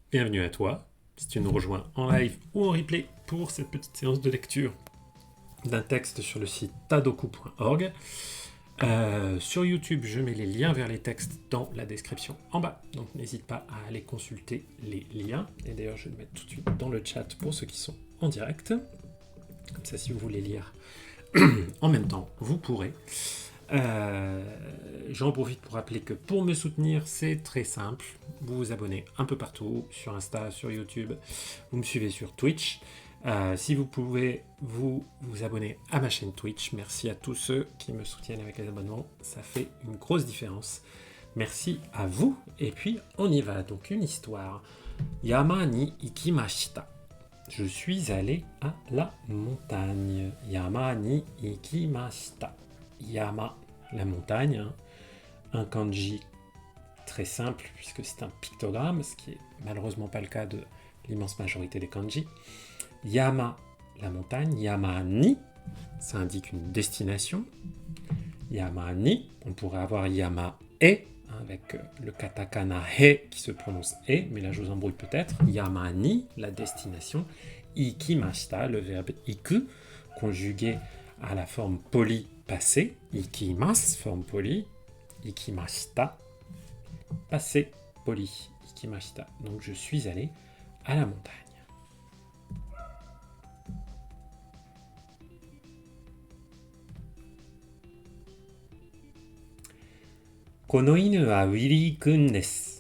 Bienvenue à toi, si tu nous rejoins en live ou en replay pour cette petite séance de lecture d'un texte sur le site tadoku.org. Sur YouTube, je mets les liens vers les textes dans la description en bas, donc n'hésite pas à aller consulter les liens. Et d'ailleurs, je vais le mettre tout de suite dans le chat pour ceux qui sont en direct. Comme ça, si vous voulez lire en même temps, vous pourrez. J'en profite pour rappeler que pour me soutenir, c'est très simple. Vous vous abonnez un peu partout, sur Insta, sur YouTube. Vous me suivez sur Twitch. Si vous pouvez vous abonner à ma chaîne Twitch, merci à tous ceux qui me soutiennent avec les abonnements. Ça fait une grosse différence. Merci à vous. Et puis, on y va. Donc, une histoire. Yama ni ikimashita. Je suis allé à la montagne. Yama ni ikimashita. Yama, la montagne, hein. Un kanji très simple puisque c'est un pictogramme, ce qui est malheureusement pas le cas de l'immense majorité des kanji. Yama, la montagne. Yama ni, ça indique une destination. Yama ni, on pourrait avoir Yama e, avec le katakana he qui se prononce e, mais là je vous embrouille peut-être. Yama ni, la destination. Ikimashita, le verbe iku, conjugué à la forme polie passé, ikimasu, forme polie, ikimashita, passé poli, ikimashita. Donc je suis allé à la montagne. Kono inu wa Willy-kun desu.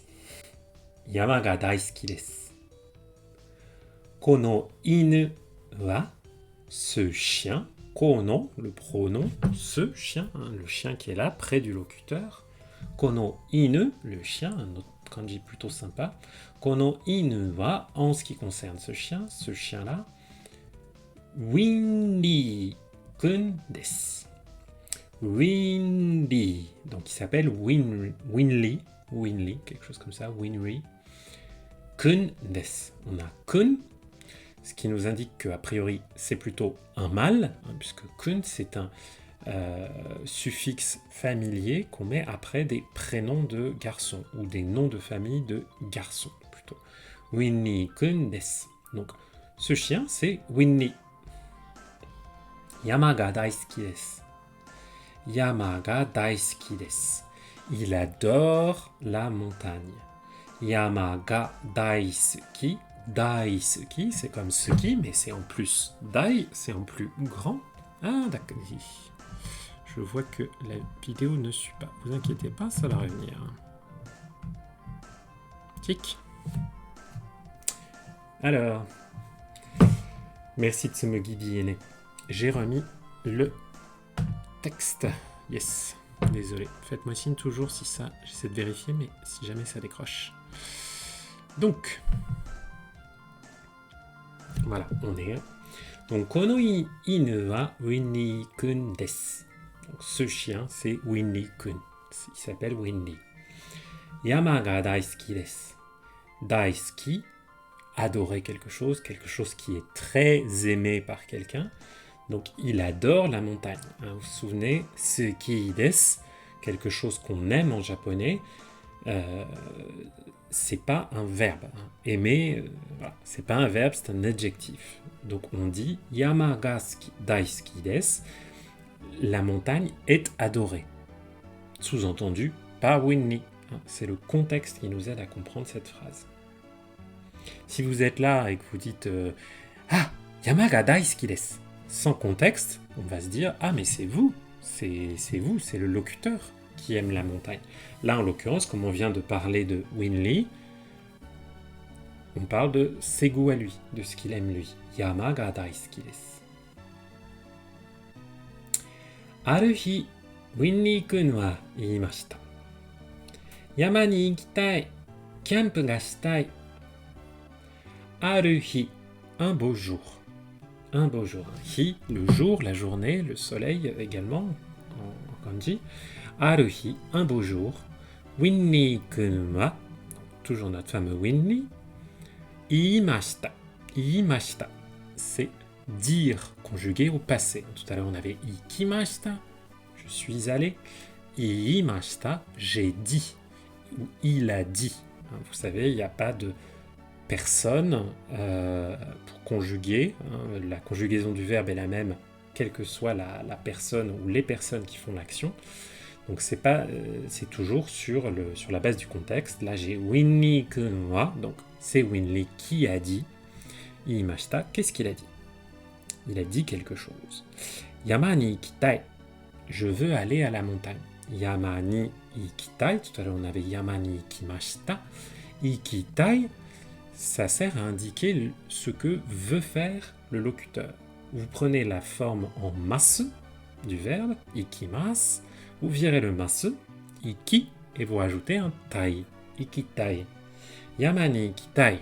Yama ga daisuki desu. Kono inu wa, ce chien, kono, le pronom, ce chien, hein, le chien qui est là, près du locuteur. Kono inu, le chien, un autre kanji plutôt sympa. Kono inu wa, en ce qui concerne ce chien-là, Winry-kun desu. Winry, donc il s'appelle Winry, quelque chose comme ça, Winry. Kun desu. On a kun, ce qui nous indique qu'a priori c'est plutôt un mâle, hein, puisque kun c'est un suffixe familier qu'on met après des prénoms de garçons, ou des noms de famille de garçons plutôt. Winnie kun desu. Donc ce chien c'est Winnie. Yama ga daisuki desu. Yama ga daisuki desu. Il adore la montagne. Yama ga daisuki. Daisuki, c'est comme suki, mais c'est en plus. Dai, c'est en plus grand. Ah, d'accord. Je vois que la vidéo ne suit pas. Vous inquiétez pas, ça va revenir. Tic. Alors, merci de ce me guider. J'ai remis le texte. Yes. Désolé. Faites-moi signe toujours si ça... J'essaie de vérifier, mais si jamais ça décroche. Donc... Voilà, on est. Donc, kono inu wa Winnie-kun desu. Donc, ce chien, c'est Winnie-kun. Il s'appelle Winnie. Yama ga daisuki desu. Daisuki, adorer quelque chose qui est très aimé par quelqu'un. Donc, il adore la montagne. Hein, vous vous souvenez, suki desu, quelque chose qu'on aime en japonais. C'est pas un verbe. Hein. Aimer, voilà. C'est pas un verbe, c'est un adjectif. Donc on dit Yama ga daisuki desu. La montagne est adorée. Sous-entendu par Winnie. Hein. C'est le contexte qui nous aide à comprendre cette phrase. Si vous êtes là et que vous dites Ah, Yama ga daisuki desu, sans contexte, on va se dire Ah, mais c'est vous, c'est vous, c'est le locuteur qui aime la montagne. Là, en l'occurrence, comme on vient de parler de Winley, on parle de ses goûts à lui, de ce qu'il aime lui. Yama ga daisuki desu. Aruhi, Winley-kun wa iimashita. Yama ni ikitai, camp ga shitai. Aruhi, un beau jour. Un beau jour. Hi, le jour, la journée, le soleil également, en kanji. Aruhi, un beau jour. Winnie-kun wa, toujours notre fameux Winnie. Iimashita. Iimashita, c'est dire conjugué au passé. Tout à l'heure, on avait ikimashita, je suis allé. Iimashita, j'ai dit. Ou il a dit. Vous savez, il n'y a pas de personne pour conjuguer. Hein, la conjugaison du verbe est la même, quelle que soit la personne ou les personnes qui font l'action. Donc c'est toujours sur la base du contexte. Là j'ai Winnie-kun wa, donc c'est Winnie qui a dit. Iimashita, qu'est-ce qu'il a dit? Il a dit quelque chose. Yama ni ikitai, je veux aller à la montagne. Yama ni ikitai, tout à l'heure on avait Yama ni ikimashita. Ikitai, ça sert à indiquer ce que veut faire le locuteur. Vous prenez la forme en masu du verbe, ikimasu, vous virez le masu, iki, et vous rajoutez un tai, ikitai. Yama ni ikitai.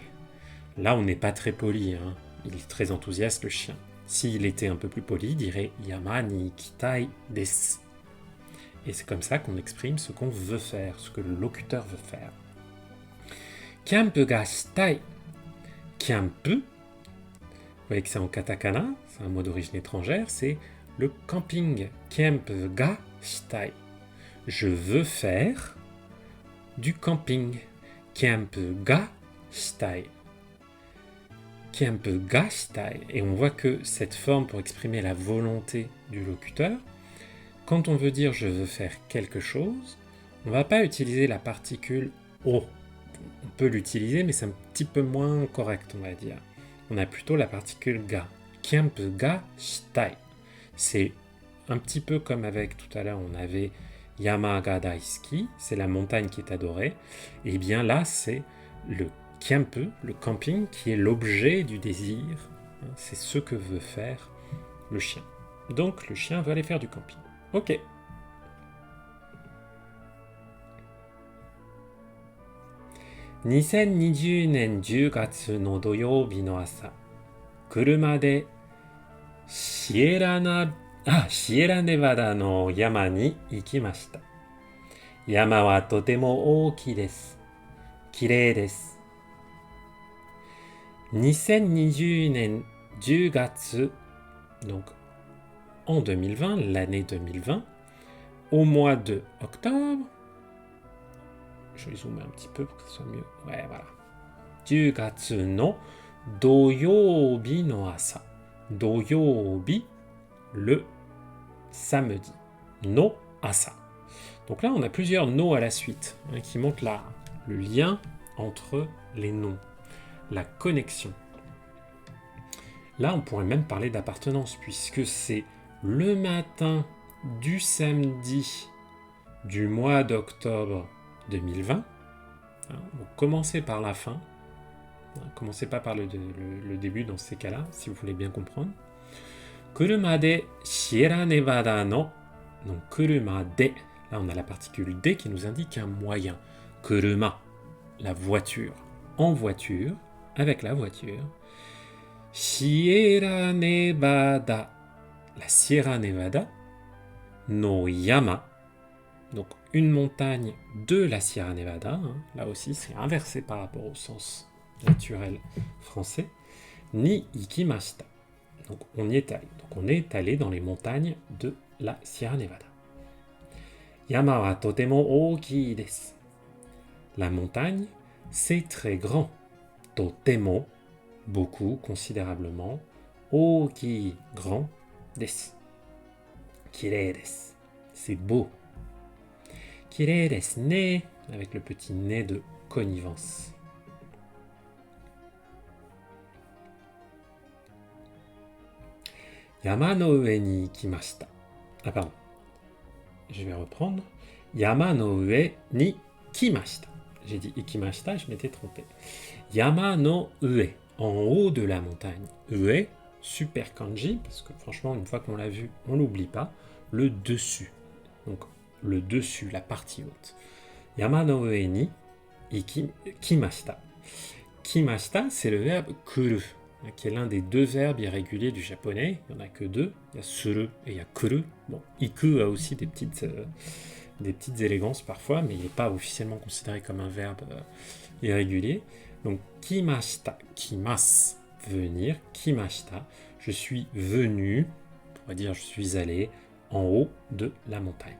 Là, on n'est pas très poli, hein. Il est très enthousiaste, le chien. S'il était un peu plus poli, il dirait Yama ni ikitai desu. Et c'est comme ça qu'on exprime ce qu'on veut faire, ce que le locuteur veut faire. Kyampu ga shitai. Kyampu, vous voyez que c'est en katakana, c'est un mot d'origine étrangère, c'est le camping. Kyampu ga shitai. Je veux faire du camping. Kyampu ga shitai. Kyampu ga shitai. Et on voit que cette forme pour exprimer la volonté du locuteur, quand on veut dire je veux faire quelque chose, on ne va pas utiliser la particule o. On peut l'utiliser, mais c'est un petit peu moins correct, on va dire. On a plutôt la particule ga. Kyampu ga shitai. C'est un petit peu comme avec tout à l'heure, on avait Yama ga daisuki, c'est la montagne qui est adorée. Et bien là, c'est le kyampu, le camping, qui est l'objet du désir. C'est ce que veut faire le chien. Donc le chien veut aller faire du camping. Ok. « 2020年10月の土曜日の朝、車でシエラネバダの山に行きました。山はとても大きいです。きれいです。2020年10月, donc en 2020, l'année 2020, au mois de octobre, je vais zoomer un petit peu pour que ce soit mieux. Ouais, voilà. 10月の土曜日の朝。土曜日, le samedi. No asa. Donc là, on a plusieurs no à la suite, hein, qui montrent le lien entre les noms, la connexion. Là, on pourrait même parler d'appartenance, puisque c'est le matin du samedi du mois d'octobre 2020. Donc, commencez par la fin. Commencez pas par le début dans ces cas-là, si vous voulez bien comprendre. Kuruma de Sierra Nevada no. Donc, kuruma de. Là, on a la particule de qui nous indique un moyen. Kuruma, la voiture. En voiture, avec la voiture. Sierra Nevada, la Sierra Nevada. No Yama. Donc, une montagne de la Sierra Nevada. Hein. Là aussi, c'est inversé par rapport au sens naturel français. Ni ikimashita. Donc, on y est allé. Donc, on est allé dans les montagnes de la Sierra Nevada. Yama wa totemo ookii desu. La montagne, c'est très grand. Totemo, beaucoup, considérablement. Ookii, grand. Desu. Kirei desu. C'est beau. Kirei desu ne, avec le petit nez de connivence. Yama no ue ni ikimashita. Ah pardon. Je vais reprendre. Yama no ue ni kimashita. J'ai dit ikimashita, je m'étais trompé. Yama no ue, en haut de la montagne. Ue, super kanji, parce que franchement, une fois qu'on l'a vu, on l'oublie pas. Le dessus. Donc, le dessus, la partie haute. Yama no ue ni kimashita. Kimashita, c'est le verbe kuru, qui est l'un des deux verbes irréguliers du japonais. Il n'y en a que deux. Il y a suru et il y a kuru. Bon, iku a aussi des petites élégances parfois, mais il n'est pas officiellement considéré comme un verbe irrégulier. Donc, kimashita, kimas, venir, kimashita, je suis venu, on pourrait dire je suis allé en haut de la montagne.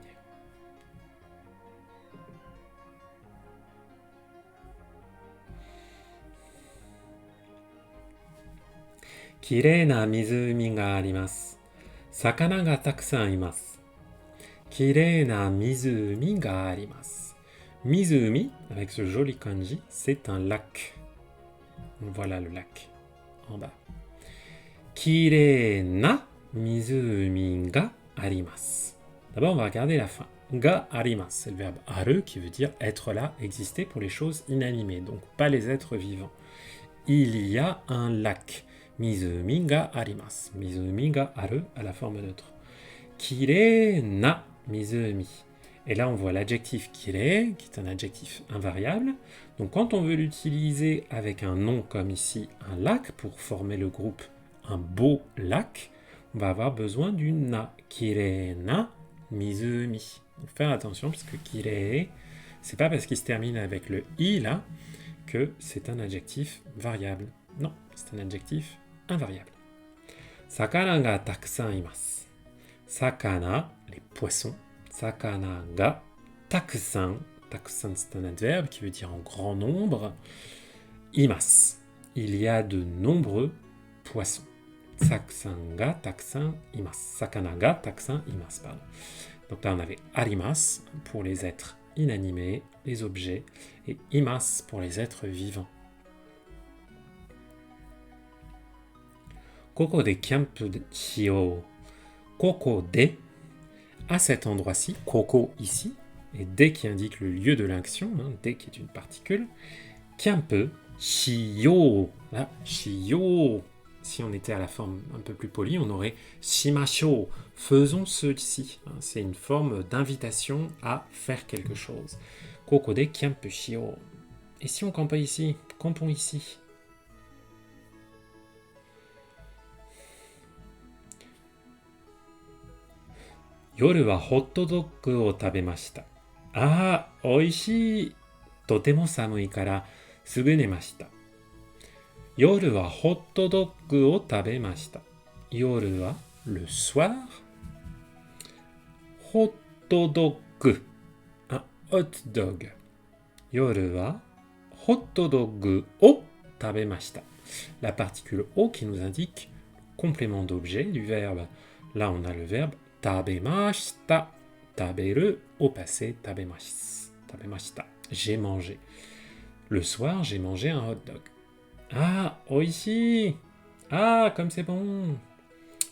きれいな湖があります。魚がたくさんいます。きれいな湖があります。Mizumi, avec ce joli kanji, c'est un lac. Voilà le lac, en bas. Kirei na mizumi ga arimasu. D'abord, on va regarder la fin. Ga arimasu, c'est le verbe aru qui veut dire être là, exister pour les choses inanimées, donc pas les êtres vivants. Il y a un lac. Mizumi ga arimasu. Mizumi ga aru à la forme neutre. Kirei na mizumi. Et là, on voit l'adjectif kirei, qui est un adjectif invariable. Donc, quand on veut l'utiliser avec un nom comme ici, un lac, pour former le groupe un beau lac, on va avoir besoin du na. Kirei na mizumi. Donc, faire attention, parce que kirei, c'est pas parce qu'il se termine avec le i là que c'est un adjectif variable. Non, c'est un adjectif invariable. Sakana ga takusan imasu. Sakana, les poissons. Sakana ga takusan. Takusan, c'est un adverbe qui veut dire en grand nombre. Imasu. Il y a de nombreux poissons. Sakusan ga takusan imasu. Sakana ga takusan imasu, pardon. Donc là, on avait arimasu pour les êtres inanimés, les objets, et imasu pour les êtres vivants. Koko de camp shiyou. Koko de, à cet endroit-ci, koko ici, et de qui indique le lieu de l'action, de qui est une particule, camp shiyou. Là, shiyou. Si on était à la forme un peu plus polie, on aurait shimashou. Faisons ceci. C'est une forme d'invitation à faire quelque chose. Koko de camp shiyou. Et si on campe ici, campons ici. Yoru wa hot dog o tabemashita. Ah, oishii. Totemo samui kara sugu nemashita. Yoru wa hot dog o tabemashita. Yoru wa le soir. Hot dog. Un hot dog. Yoru wa hot dog o tabemashita. La particule o qui nous indique complément d'objet du verbe. Là, on a le verbe tabemashita. Taberu au passé, tabemashita. J'ai mangé. Le soir, j'ai mangé un hot dog. Ah, oishi. Ah, comme c'est bon.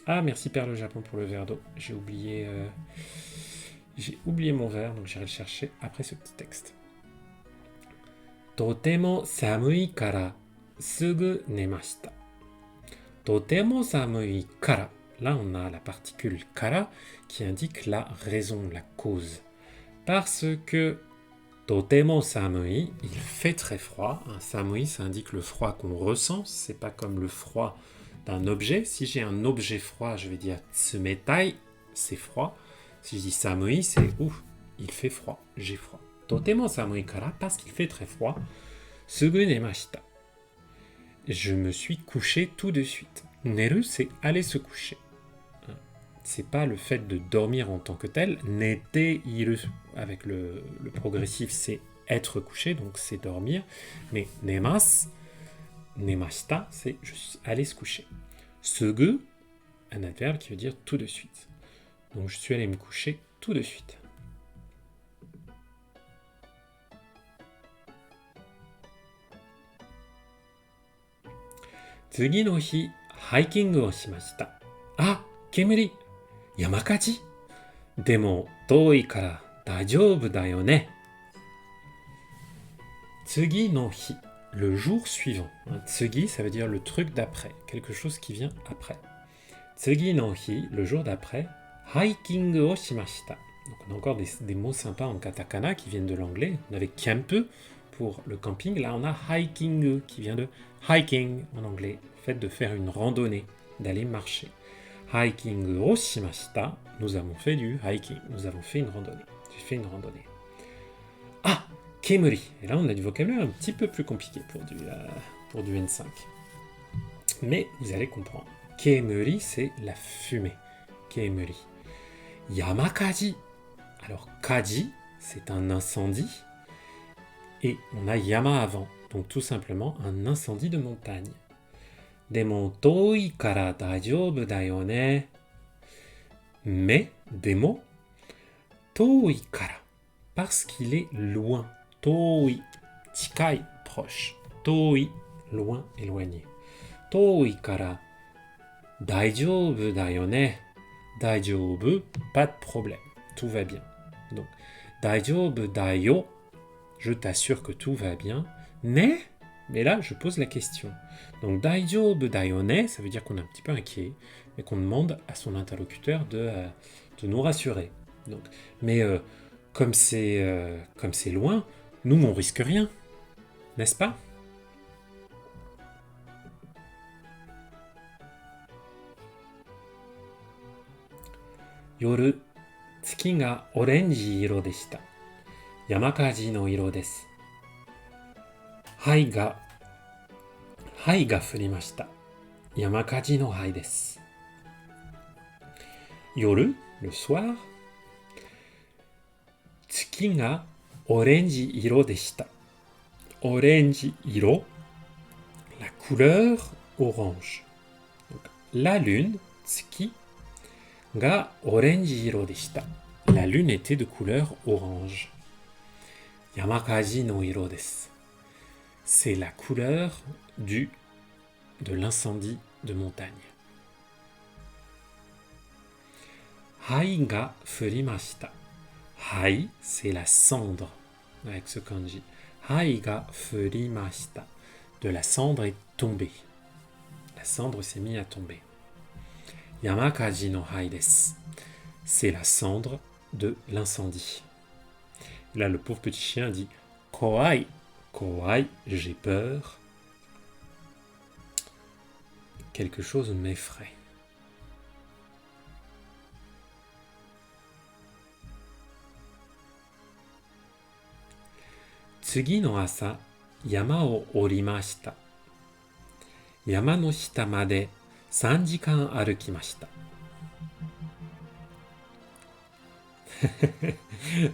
Ah, merci Père le Japon pour le verre d'eau. J'ai oublié mon verre, donc j'irai le chercher après ce petit texte. Totemo samui kara sugu nemashita. Totemo samui kara. Là, on a la particule kara qui indique la raison, la cause. Parce que totemo samui, il fait très froid. Un samui, ça indique le froid qu'on ressent. C'est pas comme le froid d'un objet. Si j'ai un objet froid, je vais dire tsumetai, c'est froid. Si je dis samui, c'est ouf, il fait froid, j'ai froid. Totemo samui kara, parce qu'il fait très froid. Sugu nemashita. Je me suis couché tout de suite. Neru, c'est aller se coucher. C'est pas le fait de dormir en tant que tel. Nete iru, avec le progressif, c'est être couché, donc c'est dormir. Mais nemas, nemashita, c'est je suis allé se coucher. Sugu, un adverbe qui veut dire tout de suite. Donc je suis allé me coucher tout de suite. Tsugi no hi, hiking o shimashita. Ah, kemuri. Yamakaji? Demo, toi kara daijoubu da yo ne. Tsugi no hi, le jour suivant. Tsugi, ça veut dire le truc d'après, quelque chose qui vient après. Tsugi no hi, le jour d'après, hiking o shimashita. Donc on a encore des mots sympas en katakana qui viennent de l'anglais. On avait camp pour le camping, là on a hiking qui vient de hiking en anglais, le fait de faire une randonnée, d'aller marcher. Hiking o shimashita, nous avons fait du hiking, nous avons fait une randonnée. J'ai fait une randonnée. Ah, kemuri. Et là, on a du vocabulaire un petit peu plus compliqué pour du N5. Mais vous allez comprendre. Kemuri, c'est la fumée. Kemuri. Yamakaji. Alors, kaji, c'est un incendie. Et on a yama avant. Donc, tout simplement, un incendie de montagne. でも遠いから大丈夫だよね。Mais, でも遠いから parce qu'il est loin. 遠い、近い、proche. 遠い、loin, éloigné. 遠いから大丈夫だよね。大丈夫, pas de problème. Tout va bien. Donc, 大丈夫だよ. Je t'assure que tout va bien. Mais là, je pose la question. Donc, 大丈夫だよね, ça veut dire qu'on est un petit peu inquiet, mais qu'on demande à son interlocuteur de nous rassurer. Donc, mais comme c'est loin, nous, on risque rien, n'est-ce pas? Yoru, 月がオレンジ色でした。山火事の色です。灰が降りました。山火事の灰です。夜、le soir. 月がオレンジ色でした。オレンジ色、la couleur orange. Donc, la lune, 月がオレンジ色でした。La lune était de couleur orange. 山火事の色です。C'est la couleur de l'incendie de montagne. 灰が降りました。灰, c'est la cendre avec ce kanji. 灰が降りました。De la cendre est tombée. La cendre s'est mise à tomber. 山火事の灰です。C'est la cendre de l'incendie. Là, le pauvre petit chien dit Kowai, Kowai, j'ai peur. Quelque chose m'effraie. Tsugi no asa, yama o orimashita. Yama no shita made 3 jikan arukimashita.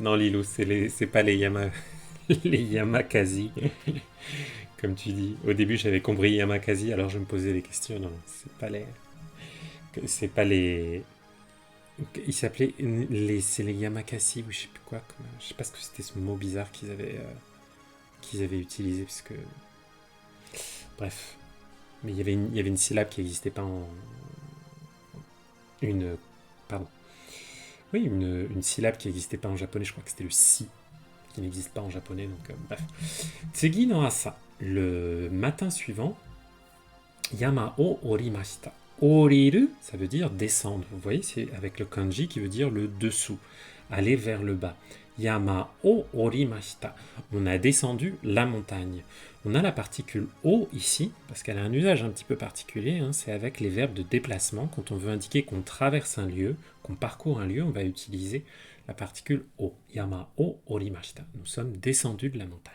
Non, Lilou, c'est pas les Yamakasi. Comme tu dis. Au début, j'avais compris Yamakasi, alors je me posais des questions. Non, c'est pas les... Ils s'appelaient... C'est les Yamakasi ou je sais plus quoi. Je sais pas ce que c'était ce mot bizarre qu'ils avaient utilisé, parce que... Bref. Mais il y avait une syllabe qui n'existait pas en... Pardon. Oui, une syllabe qui n'existait pas en japonais, je crois que c'était le si, qui n'existe pas en japonais, donc bref. Tsugi no asa, le matin suivant, yama o orimashita. Oriru, ça veut dire descendre. Vous voyez, c'est avec le kanji qui veut dire le dessous, aller vers le bas. Yama o orimashita. On a descendu la montagne. On a la particule o ici, parce qu'elle a un usage un petit peu particulier, hein, c'est avec les verbes de déplacement. Quand on veut indiquer qu'on traverse un lieu, qu'on parcourt un lieu, on va utiliser la particule o. Yama o orimashita. Nous sommes descendus de la montagne.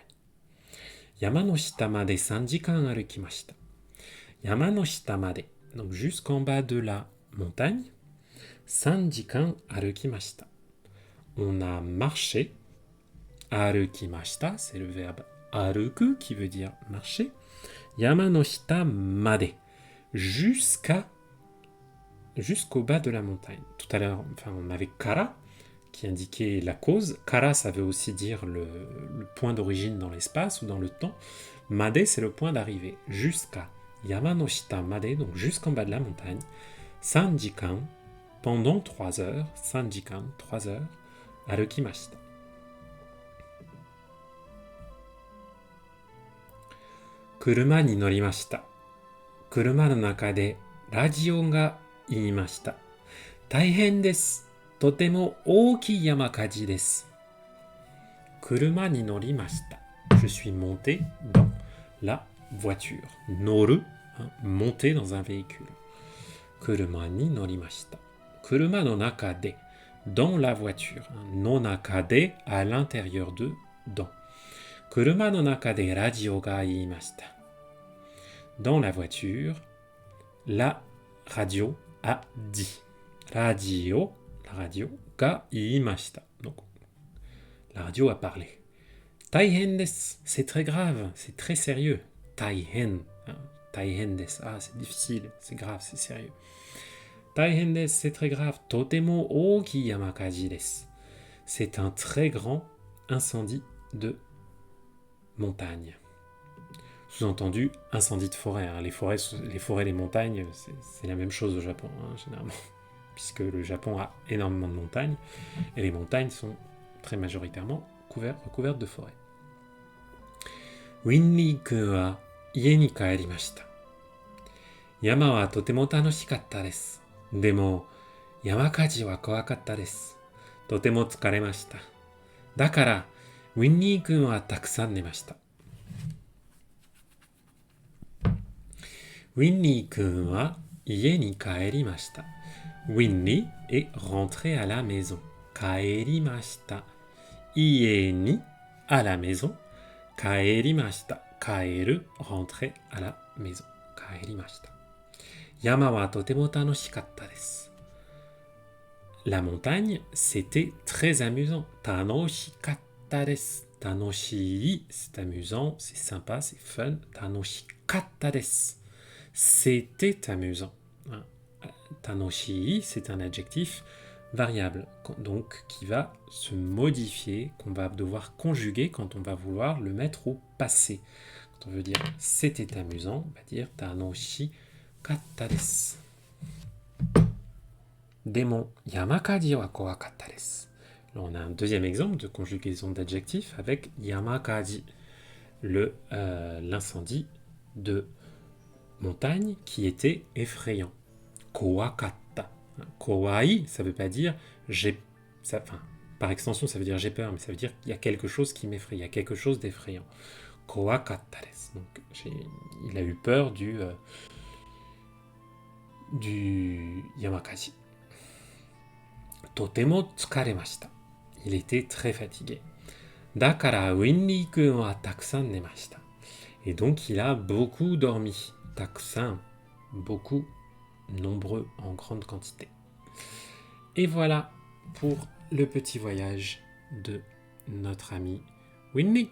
Yama no shita made 3 jikan arukimashita. Yama no shita made. Donc jusqu'en bas de la montagne, 3 jikan arukimashita. On a marché. Arukimashita, c'est le verbe aruku qui veut dire marcher. Yama no shita made. Jusqu'au bas de la montagne. Tout à l'heure, on avait kara qui indiquait la cause. Kara, ça veut aussi dire le point d'origine dans l'espace ou dans le temps. Made, c'est le point d'arrivée. Jusqu'à. Yama no shita made, donc jusqu'en bas de la montagne. 3 jikan, pendant 3 heures. 3 jikan, 3 heures. Arukimashita. Kuruma ni norimashita. Kuruma no naka de radio ga iimashita. Taihen desu. Totemo ookii yamakaji desu. Kuruma ni norimashita. Je suis monté dans la voiture. Noru, hein, monter dans un véhicule. Kuruma ni norimashita. Kuruma no naka de. Dans la voiture. No naka de, à l'intérieur de, dans. Kuruma no naka de radio ga iimashita. Dans la voiture, la radio a dit. Radio, la radio, ga iimashita. Donc, la radio a parlé. Taihen desu, c'est très grave, c'est très sérieux. Taihen, hein, taihen desu. Ah, c'est difficile, c'est grave, c'est sérieux. Taihen desu, c'est très grave. Totemo ookii yamakaji desu. C'est un très grand incendie de montagne. Sous-entendu, incendie de forêt. Hein. Les forêts, les montagnes, c'est la même chose au Japon, hein, généralement. Puisque le Japon a énormément de montagnes, et les montagnes sont très majoritairement recouvertes de forêts. Winnie-kun wa ie ni kaerimashita. Yama wa totemo tanoshikatta desu. Demo, yamakaji wa kowakatta desu. Totemo tsukaremashita. Dakara, Winnie-kun wa takusan nemashita. Winnie-kun wa ie ni kaerimashita. Winnie est rentré à la maison. Kaerimashita. Ie ni, à la maison. Kaerimashita. Kaeru, rentrer à la maison. Kaerimashita. Yama wa totemo tanoshikatta desu. La montagne, c'était très amusant. Tanoshikatta desu. Tanoshii, c'est amusant, c'est sympa, c'est fun. Tanoshikatta desu. C'était amusant. Tanoshii, c'est un adjectif variable, donc qui va se modifier, qu'on va devoir conjuguer quand on va vouloir le mettre au passé. Quand on veut dire c'était amusant, on va dire tanoshikatta desu. Demo, yamakaji wa kowakatta desu. Là, on a un deuxième exemple de conjugaison d'adjectifs avec yamakaji, l'incendie de montagne qui était effrayant. Kowakatta. Kowai, ça ne veut pas dire par extension, ça veut dire j'ai peur, mais ça veut dire qu'il y a quelque chose qui m'effraie, il y a quelque chose d'effrayant. Kowakatta desu. Donc, il a eu peur du yamakaji. Totemo tsukaremashita. Il était très fatigué. Dakara Winnie-kun wa takusan nemashita. Et donc, il a beaucoup dormi. Takusan, beaucoup, nombreux, en grande quantité. Et voilà pour le petit voyage de notre ami Winnie.